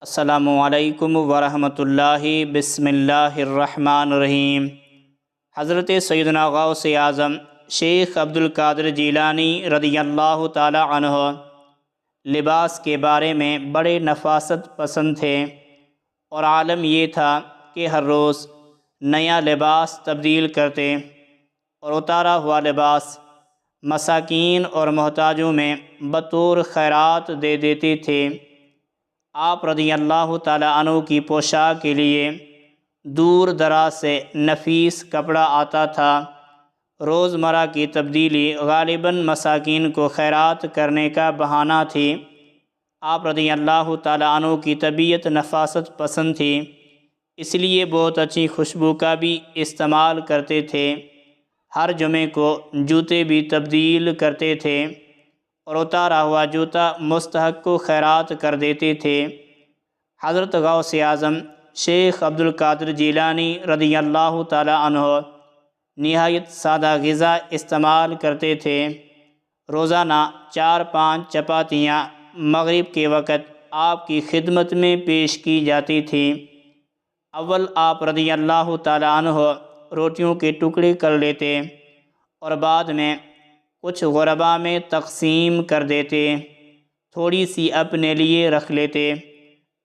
السلام علیکم ورحمۃ اللہ۔ بسم اللہ الرحمن الرحیم۔ حضرت سیدنا غوث اعظم شیخ عبد القادر جیلانی رضی اللہ تعالی عنہ لباس کے بارے میں بڑے نفاست پسند تھے، اور عالم یہ تھا کہ ہر روز نیا لباس تبدیل کرتے اور اتارا ہوا لباس مساکین اور محتاجوں میں بطور خیرات دے دیتے تھے۔ آپ رضی اللہ تعالی عنہ کی پوشاک کے لیے دور دراز سے نفیس کپڑا آتا تھا۔ روزمرہ کی تبدیلی غالباً مساکین کو خیرات کرنے کا بہانہ تھی۔ آپ رضی اللہ تعالی عنہ کی طبیعت نفاست پسند تھی، اس لیے بہت اچھی خوشبو کا بھی استعمال کرتے تھے۔ ہر جمعے کو جوتے بھی تبدیل کرتے تھے اور اتارا ہوا جوتا مستحق کو خیرات کر دیتے تھے۔ حضرت غوث اعظم شیخ عبد القادر جیلانی رضی اللہ تعالی عنہ نہایت سادہ غذا استعمال کرتے تھے۔ روزانہ 4-5 چپاتیاں مغرب کے وقت آپ کی خدمت میں پیش کی جاتی تھیں۔ اول آپ رضی اللہ تعالی عنہ روٹیوں کے ٹکڑے کر لیتے اور بعد میں کچھ غرباء میں تقسیم کر دیتے، تھوڑی سی اپنے لیے رکھ لیتے۔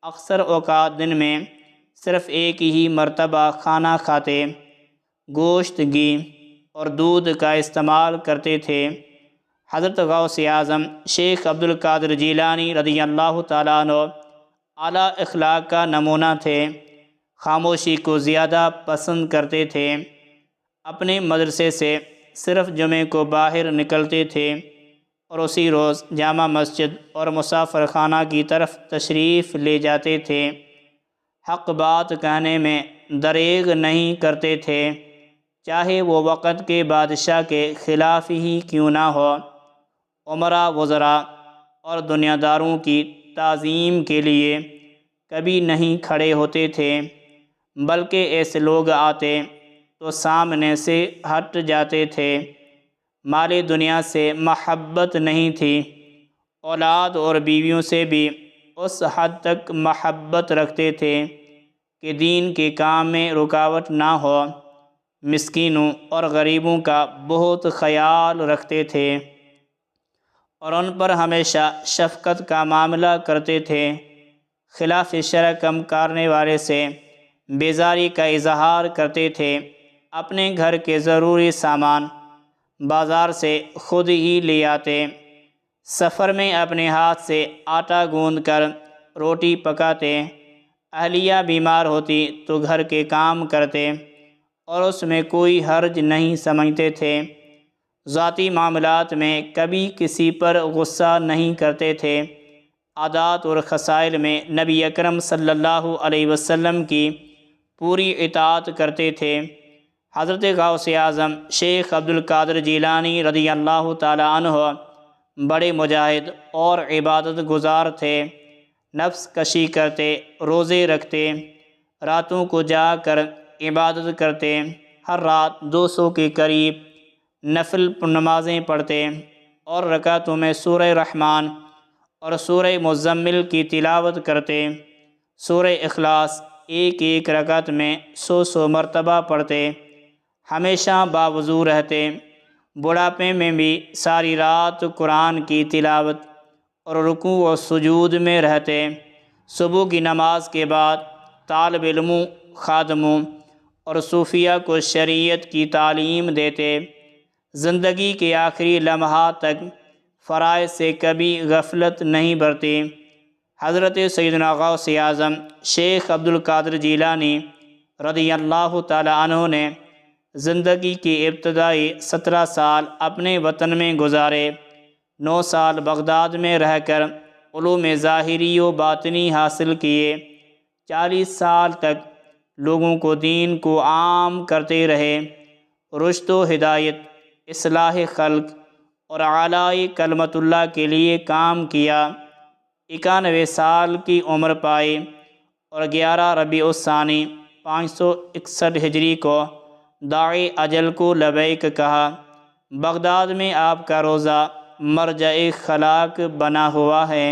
اکثر اوقات دن میں صرف ایک ہی مرتبہ کھانا کھاتے، گوشت، گھی اور دودھ کا استعمال کرتے تھے۔ حضرت غوث اعظم شیخ عبد القادر جیلانی رضی اللہ تعالیٰ عنہ اعلیٰ اخلاق کا نمونہ تھے۔ خاموشی کو زیادہ پسند کرتے تھے۔ اپنے مدرسے سے صرف جمعے کو باہر نکلتے تھے اور اسی روز جامع مسجد اور مسافر خانہ کی طرف تشریف لے جاتے تھے۔ حق بات کہنے میں دریغ نہیں کرتے تھے، چاہے وہ وقت کے بادشاہ کے خلاف ہی کیوں نہ ہو۔ امراء، وزراء اور دنیا داروں کی تعظیم کے لیے کبھی نہیں کھڑے ہوتے تھے، بلکہ ایسے لوگ آتے تو سامنے سے ہٹ جاتے تھے۔ مال دنیا سے محبت نہیں تھی، اولاد اور بیویوں سے بھی اس حد تک محبت رکھتے تھے کہ دین کے کام میں رکاوٹ نہ ہو۔ مسکینوں اور غریبوں کا بہت خیال رکھتے تھے اور ان پر ہمیشہ شفقت کا معاملہ کرتے تھے۔ خلاف شرع کام کرنے والے سے بیزاری کا اظہار کرتے تھے۔ اپنے گھر کے ضروری سامان بازار سے خود ہی لے آتے۔ سفر میں اپنے ہاتھ سے آٹا گوندھ کر روٹی پکاتے۔ اہلیہ بیمار ہوتی تو گھر کے کام کرتے اور اس میں کوئی حرج نہیں سمجھتے تھے۔ ذاتی معاملات میں کبھی کسی پر غصہ نہیں کرتے تھے۔ عادات اور خصائل میں نبی اکرم صلی اللہ علیہ وسلم کی پوری اطاعت کرتے تھے۔ حضرت غوث اعظم شیخ عبد القادر جیلانی رضی اللہ تعالی عنہ بڑے مجاہد اور عبادت گزار تھے۔ نفس کشی کرتے، روزے رکھتے، راتوں کو جا کر عبادت کرتے، ہر رات 200 کے قریب نفل نمازیں پڑھتے اور رکعتوں میں سورہ رحمان اور سورہ مزمل کی تلاوت کرتے۔ سورہ اخلاص ایک رکعت میں 100 مرتبہ پڑھتے۔ ہمیشہ باوضو رہتے۔ بڑھاپے میں بھی ساری رات قرآن کی تلاوت اور رکوع و سجود میں رہتے۔ صبح کی نماز کے بعد طالب علموں، خادموں اور صوفیہ کو شریعت کی تعلیم دیتے۔ زندگی کے آخری لمحات تک فرائض سے کبھی غفلت نہیں برتی۔ حضرت سیدنا غوث اعظم شیخ عبد القادر جیلانی رضی اللہ تعالی عنہ نے زندگی کی ابتدائی 17 سال اپنے وطن میں گزارے۔ 9 سال بغداد میں رہ کر علوم ظاہری و باطنی حاصل کیے۔ 40 سال تک لوگوں کو دین کو عام کرتے رہے۔ رشد و ہدایت، اصلاح خلق اور اعلاء کلمت اللہ کے لیے کام کیا۔ 91 سال کی عمر پائی اور 11 ربیع الثانی 561 ہجری کو داعی اجل کو لبیک کہا۔ بغداد میں آپ کا روضہ مرجع خلاق بنا ہوا ہے۔